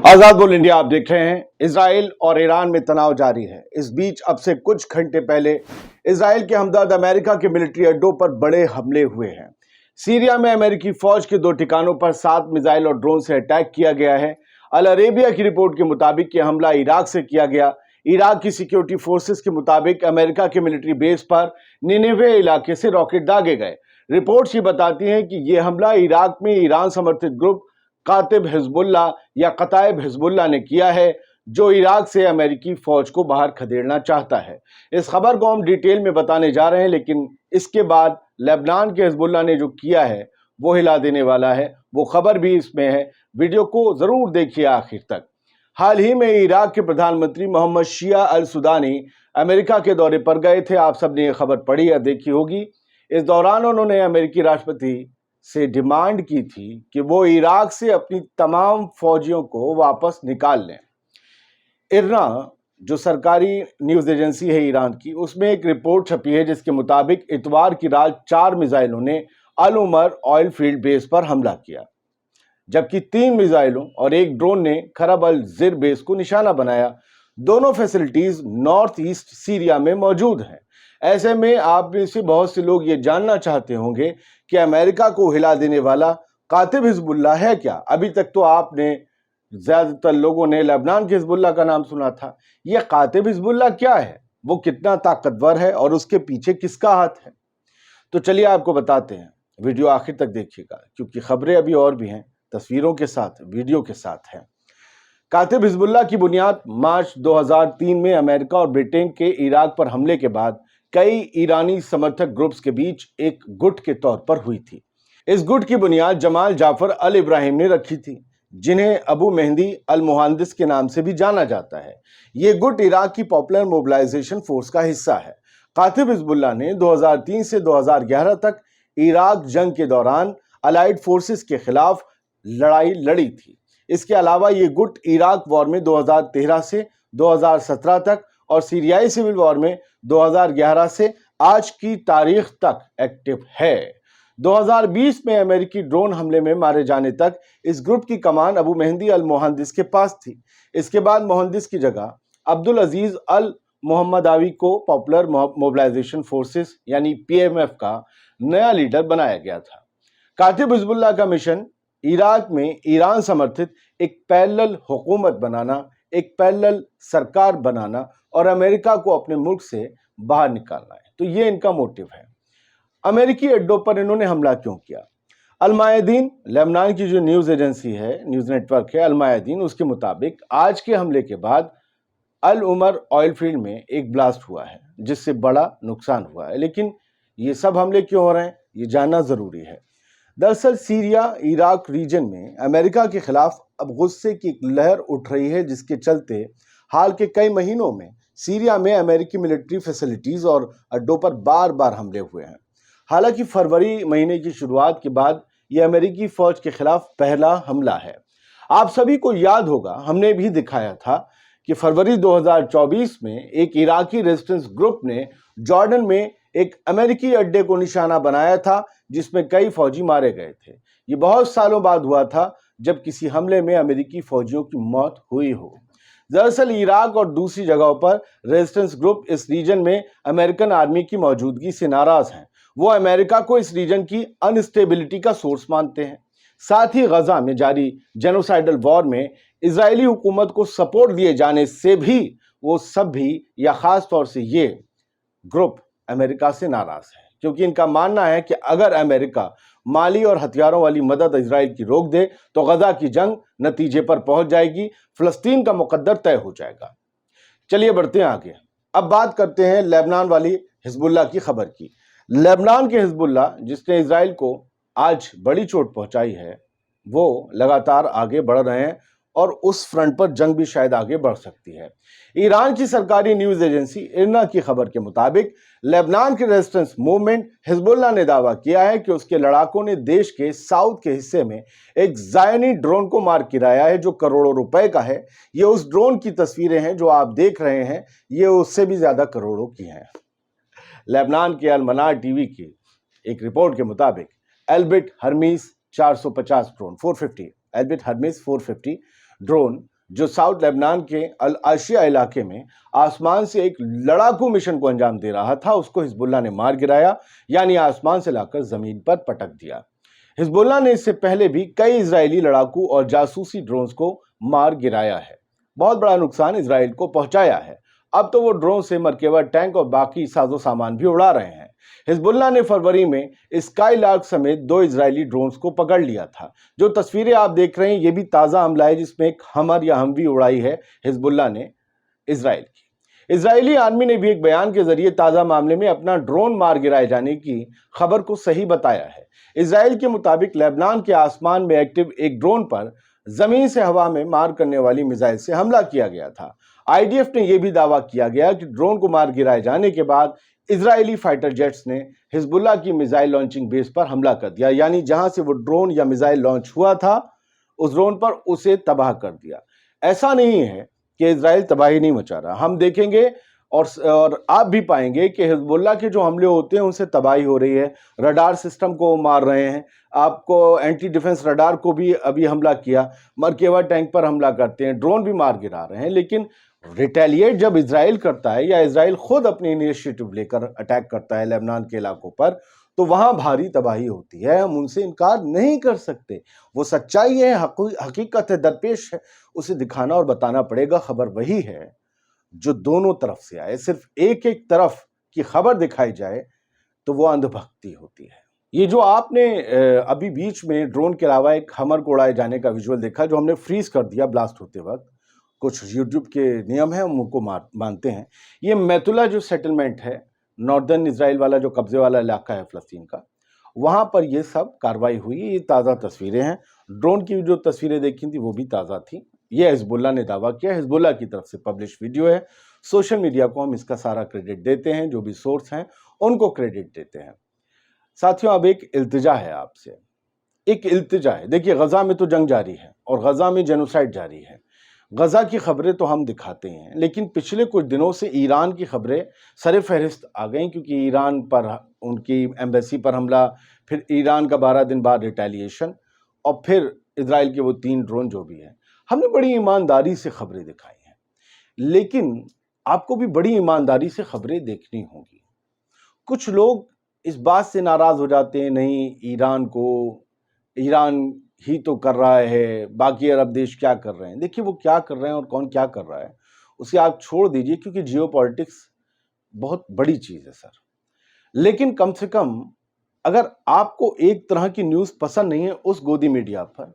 आजाद बोल इंडिया आप देख रहे हैं। इजराइल और ईरान में तनाव जारी है। इस बीच अब से कुछ घंटे पहले इजराइल के हमदर्द अमेरिका के मिलिट्री अड्डों पर बड़े हमले हुए हैं। सीरिया में अमेरिकी फौज के 2 ठिकानों पर 7 मिसाइल और ड्रोन से अटैक किया गया है। अल अरेबिया की रिपोर्ट के मुताबिक यह हमला इराक से किया गया। इराक की सिक्योरिटी फोर्सेस के मुताबिक अमेरिका के मिलिट्री बेस पर निनेवे इलाके से रॉकेट दागे गए। रिपोर्ट्स ये बताती हैं कि यह हमला इराक में ईरान समर्थित ग्रुप कातिब हिजबुल्ला या कताइब हिजबुल्ला ने किया है, जो इराक से अमेरिकी फौज को बाहर खदेड़ना चाहता है। इस खबर को हम डिटेल में बताने जा रहे हैं, लेकिन इसके बाद लेबनान के हिजबुल्ला ने जो किया है वो हिला देने वाला है। वो खबर भी इसमें है, वीडियो को जरूर देखिए आखिर तक। हाल ही में इराक के प्रधानमंत्री मोहम्मद शिया अल सुदानी अमेरिका के दौरे पर गए थे। आप सबने ये खबर पढ़ी या देखी होगी। इस दौरान उन्होंने अमेरिकी राष्ट्रपति से डिमांड की थी कि वो इराक से अपनी तमाम फौजियों को वापस निकाल लें। इरना जो सरकारी न्यूज़ एजेंसी है ईरान की, उसमें एक रिपोर्ट छपी है जिसके मुताबिक इतवार की रात 4 मिसाइलों ने अल उमर ऑयल फील्ड बेस पर हमला किया, जबकि 3 मिसाइलों और एक ड्रोन ने खरब अल जिर बेस को निशाना बनाया। दोनों फैसिलिटीज नॉर्थ ईस्ट सीरिया में मौजूद हैं। ऐसे में आप में से बहुत से लोग ये जानना चाहते होंगे कि अमेरिका को हिला देने वाला कातिब हिजबुल्ला है क्या। अभी तक तो आपने ज्यादातर लोगों ने लेबनान के हिजबुल्ला का नाम सुना था। यह कातिब हिजबुल्ला क्या है, वो कितना ताकतवर है और उसके पीछे किसका हाथ है, तो चलिए आपको बताते हैं। वीडियो आखिर तक देखिएगा, क्योंकि खबरें अभी और भी हैं, तस्वीरों के साथ, वीडियो के साथ हैं। कातिब हिजबुल्ला की बुनियाद मार्च 2003 में अमेरिका और ब्रिटेन के इराक पर हमले के बाद कई ईरानी समर्थक ग्रुप्स के बीच एक गुट के तौर पर हुई थी। इस गुट की बुनियाद जमाल जाफर अल इब्राहिम ने रखी थी, जिन्हें अबू मेहंदी अल मुहांदिस के नाम से भी जाना जाता है। ये गुट इराक की पॉपुलर मोबिलाइजेशन फोर्स का हिस्सा है। कातिब हिजबुल्ला ने 2003 से 2011 तक इराक जंग के दौरान अलाइड फोर्सेस के खिलाफ लड़ाई लड़ी थी। इसके अलावा ये गुट इराक वॉर में 2013 से 2017 तक और सीरियाई सिविल वॉर में 2011 से आज की तारीख तक एक्टिव है। 2020 में अमेरिकी ड्रोन हमले में मारे जाने तक इस ग्रुप की कमान अबू मेहंदी अल मुहांदिस के पास थी। इसके बाद मुहांदिस की जगह अब्दुल अजीज अल मोहम्मदावी को पॉपुलर मोबिलाइजेशन फोर्सेस यानी पीएमएफ का नया लीडर बनाया गया था। कातिब हिजबुल्ला का मिशन इराक में ईरान समर्थित एक पैरेलल हुकूमत बनाना, एक पैरेलल सरकार बनाना और अमेरिका को अपने मुल्क से बाहर निकालना है। तो ये इनका मोटिव है। अमेरिकी अड्डों पर इन्होंने हमला क्यों किया? अल मायादीन, लेबनान की जो न्यूज़ एजेंसी है, न्यूज़ नेटवर्क है अल मायादीन, उसके मुताबिक आज के हमले के बाद अल उमर ऑयल फील्ड में एक ब्लास्ट हुआ है, जिससे बड़ा नुकसान हुआ है। लेकिन ये सब हमले क्यों हो रहे हैं, ये जानना जरूरी है। दरअसल सीरिया इराक रीजन में अमेरिका के खिलाफ अब गुस्से की एक लहर उठ रही है, जिसके चलते हाल के कई महीनों में सीरिया में अमेरिकी मिलिट्री फैसिलिटीज और अड्डों पर बार बार हमले हुए हैं। हालांकि फरवरी महीने की शुरुआत के बाद यह अमेरिकी फौज के खिलाफ पहला हमला है। आप सभी को याद होगा, हमने भी दिखाया था कि फरवरी 2024 में एक इराकी रेजिस्टेंस ग्रुप ने जॉर्डन में एक अमेरिकी अड्डे को निशाना बनाया था, जिसमें कई फौजी मारे गए थे। ये बहुत सालों बाद हुआ था जब किसी हमले में अमेरिकी फौजियों की मौत हुई हो। दरअसल इराक और दूसरी जगहों पर रेजिस्टेंस ग्रुप इस रीजन में अमेरिकन आर्मी की मौजूदगी से नाराज हैं। वो अमेरिका को इस रीजन की अनस्टेबिलिटी का सोर्स मानते हैं। साथ ही गजा में जारी जेनोसाइडल वॉर में इजरायली हुकूमत को सपोर्ट दिए जाने से भी वो सब भी या खास तौर से ये ग्रुप अमेरिका से नाराज है, क्योंकि इनका मानना है कि अगर अमेरिका माली और हथियारों वाली मदद इजराइल की रोक दे तो गजा की जंग नतीजे पर पहुंच जाएगी, फिलिस्तीन का मुकद्दर तय हो जाएगा। चलिए बढ़ते हैं आगे। अब बात करते हैं लेबनान वाली हिजबुल्ला की खबर की। लेबनान के हिजबुल्ला, जिसने इजराइल को आज बड़ी चोट पहुंचाई है, वो लगातार आगे बढ़ रहे हैं और उस फ्रंट पर जंग भी शायद आगे बढ़ सकती है। ईरान की सरकारी न्यूज़ एजेंसी इरना की खबर के मुताबिक लेबनान के रेजिस्टेंस मूवमेंट हिजबुल्ला ने दावा किया है कि उसके लड़ाकों ने देश के साउथ के हिस्से में एक ज़ायनी ड्रोन को मार गिराया है, जो करोड़ों रुपए का है। ये उस ड्रोन की तस्वीरें हैं जो आप देख रहे हैं, ये उससे भी ज्यादा करोड़ों की हैं। लेबनान के अल मनार टीवी की एक रिपोर्ट के मुताबिक Elbit Hermes 450 drone 450 Elbit Hermes 450 drone जो साउथ लेबनान के अल आशिया इलाके में आसमान से एक लड़ाकू मिशन को अंजाम दे रहा था, उसको हिजबुल्लाह ने मार गिराया, यानी आसमान से लाकर जमीन पर पटक दिया। हिजबुल्लाह ने इससे पहले भी कई इजरायली लड़ाकू और जासूसी ड्रोन्स को मार गिराया है, बहुत बड़ा नुकसान इजराइल को पहुंचाया है। अब तो वो ड्रोन से मरकेवा टैंक और बाकी साजो सामान भी उड़ा रहे हैं। हिजबुल्लाह ने फरवरी में स्काईलार्क समेत 2 इजरायली ड्रोन्स को पकड़ लिया था। जो तस्वीरें आप देख रहे हैं ये भी ताज़ा हमला है, जिसमें एक हमर या हमवी उड़ाई है हिजबुल्लाह ने इजराइल की। इजरायली आर्मी ने भी एक बयान के जरिए ताज़ा मामले में अपना ड्रोन मार गिराए जाने की खबर को सही बताया है। इजराइल के मुताबिक लेबनान के आसमान में एक्टिव एक ड्रोन पर जमीन से हवा में मार करने वाली मिसाइल से हमला किया गया था। आईडीएफ ने यह भी दावा किया गया कि ड्रोन को मार गिराए जाने के बाद इजरायली फाइटर जेट्स ने हिजबुल्लाह की मिसाइल लॉन्चिंग बेस पर हमला कर दिया, यानी जहां से वो ड्रोन या मिसाइल लॉन्च हुआ था उस ड्रोन पर उसे तबाह कर दिया। ऐसा नहीं है कि इजराइल तबाही नहीं मचा रहा, हम देखेंगे और आप भी पाएंगे कि हिजबुल्लाह के जो हमले होते हैं उनसे तबाही हो रही है। रडार सिस्टम को मार रहे हैं, आपको एंटी डिफेंस रडार को भी अभी हमला किया, मरकेवा टैंक पर हमला करते हैं, ड्रोन भी मार गिरा रहे हैं। लेकिन रिटेलिएट जब इजराइल करता है या इजराइल खुद अपनी इनिशिएटिव लेकर अटैक करता है लेबनान के इलाकों पर, तो वहां भारी तबाही होती है। हम उनसे इनकार नहीं कर सकते, वो सच्चाई है, हकीकत है, दरपेश है, उसे दिखाना और बताना पड़ेगा। खबर वही है जो दोनों तरफ से आए, सिर्फ एक एक तरफ की खबर दिखाई जाए तो वो अंधभक्ति होती है। ये जो आपने अभी बीच में ड्रोन के अलावा एक हमर को उड़ाए जाने का विजुअल देखा, जो हमने फ्रीज कर दिया ब्लास्ट होते वक्त, कुछ यूट्यूब के नियम हैं, हम उनको मानते हैं। ये मैतुला जो सेटलमेंट है, नॉर्दर्न इजराइल वाला जो कब्जे वाला इलाका है फलस्तीन का, वहां पर ये सब कार्रवाई हुई। ये ताज़ा तस्वीरें हैं, ड्रोन की जो तस्वीरें देखी थी वो भी ताज़ा थी। ये हिजबुल्लाह ने दावा किया, हिजबुल्लाह की तरफ से पब्लिश वीडियो है। सोशल मीडिया को हम इसका सारा क्रेडिट देते हैं, जो भी सोर्स हैं उनको क्रेडिट देते हैं। साथियों, अब एक इल्तिजा है आपसे, एक इल्तिजा है। देखिए, गजा में तो जंग जारी है और गजा में जेनोसाइड जारी है। गजा की खबरें तो हम दिखाते हैं, लेकिन पिछले कुछ दिनों से ईरान की खबरें सरे फहरिस्त आ गई, क्योंकि ईरान पर उनकी एम्बेसी पर हमला, फिर ईरान का 12 दिन बाद रिटेलिएशन, और फिर इजराइल के वो 3 ड्रोन जो भी हैं। हमने बड़ी ईमानदारी से खबरें दिखाई हैं, लेकिन आपको भी बड़ी ईमानदारी से खबरें देखनी होगी। कुछ लोग इस बात से नाराज हो जाते हैं, नहीं ईरान ही तो कर रहा है, बाकी अरब देश क्या कर रहे हैं। देखिए, वो क्या कर रहे हैं और कौन क्या कर रहा है उसे आप छोड़ दीजिए, क्योंकि जियोपॉलिटिक्स बहुत बड़ी चीज है सर। लेकिन कम से कम अगर आपको एक तरह की न्यूज पसंद नहीं है उस गोदी मीडिया पर,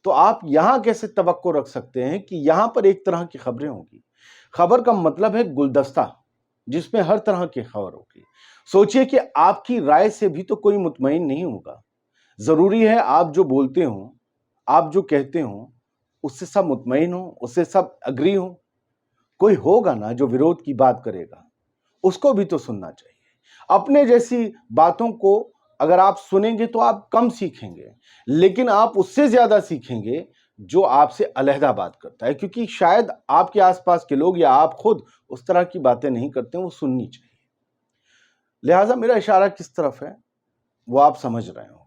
तो आप यहां कैसे तवक्को रख सकते हैं कि यहां पर एक तरह की खबरें होंगी। खबर का मतलब है गुलदस्ता, जिसमें हर तरह की खबर होगी। सोचिए कि आपकी राय से भी तो कोई मुतमईन नहीं होगा। जरूरी है आप जो बोलते हो, आप जो कहते हो, उससे सब मुतमईन हो, उससे सब अग्री हो। कोई होगा ना जो विरोध की बात करेगा, उसको भी तो सुनना चाहिए। अपने जैसी बातों को अगर आप सुनेंगे तो आप कम सीखेंगे, लेकिन आप उससे ज्यादा सीखेंगे जो आपसे अलहदा बात करता है, क्योंकि शायद आपके आसपास के लोग या आप खुद उस तरह की बातें नहीं करते, वो सुननी चाहिए। लिहाजा मेरा इशारा किस तरफ है वो आप समझ रहे होंगे।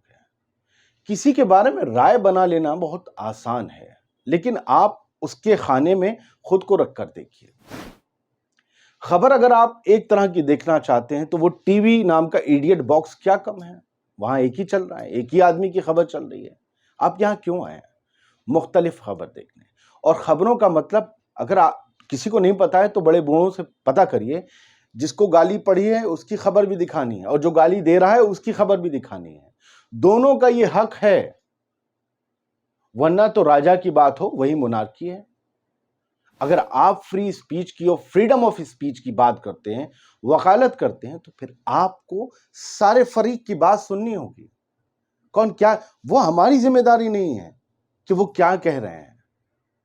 किसी के बारे में राय बना लेना बहुत आसान है, लेकिन आप उसके खाने में खुद को रख कर देखिए। खबर अगर आप एक तरह की देखना चाहते हैं तो वो टीवी नाम का इडियट बॉक्स क्या कम है, वहां एक ही चल रहा है, एक ही आदमी की खबर चल रही है। आप यहां क्यों आए? मुख्तलिफ खबर देखने। और खबरों का मतलब अगर किसी को नहीं पता है तो बड़े बूढ़ों से पता करिए, जिसको गाली पड़ी है उसकी खबर भी दिखानी है, और जो गाली दे रहा है उसकी खबर भी दिखानी है। दोनों का ये हक है, वरना तो राजा की बात हो वही मोनार्की है। अगर आप फ्री स्पीच की और फ्रीडम ऑफ स्पीच की बात करते हैं, वकालत करते हैं, तो फिर आपको सारे फरीक की बात सुननी होगी। कौन क्या, वो हमारी जिम्मेदारी नहीं है कि वो क्या कह रहे हैं,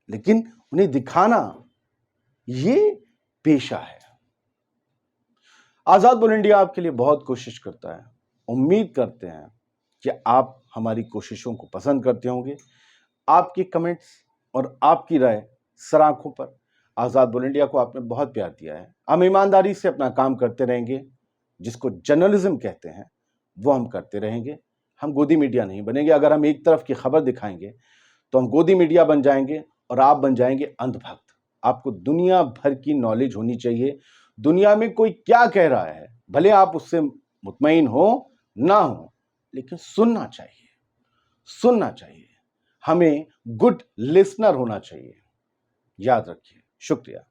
लेकिन उन्हें दिखाना ये पेशा है। आजाद बोल इंडिया आपके लिए बहुत कोशिश करता है। उम्मीद करते हैं कि आप हमारी कोशिशों को पसंद करते होंगे। आपके कमेंट्स और आपकी राय सराखों पर आजाद बोल इंडिया को आपने बहुत प्यार दिया है। हम ईमानदारी से अपना काम करते रहेंगे, जिसको जर्नलिज्म कहते हैं वो हम करते रहेंगे। हम गोदी मीडिया नहीं बनेंगे। अगर हम एक तरफ की खबर दिखाएंगे तो हम गोदी मीडिया बन जाएंगे, اور آپ بن جائیں گے अंधभक्त। आपको दुनिया भर की नॉलेज होनी चाहिए। दुनिया में कोई क्या कह रहा है, भले आप उससे मुतमईन हो ना हो, लेकिन सुनना चाहिए, सुनना चाहिए। हमें गुड लिसनर होना चाहिए। याद रखिए। शुक्रिया।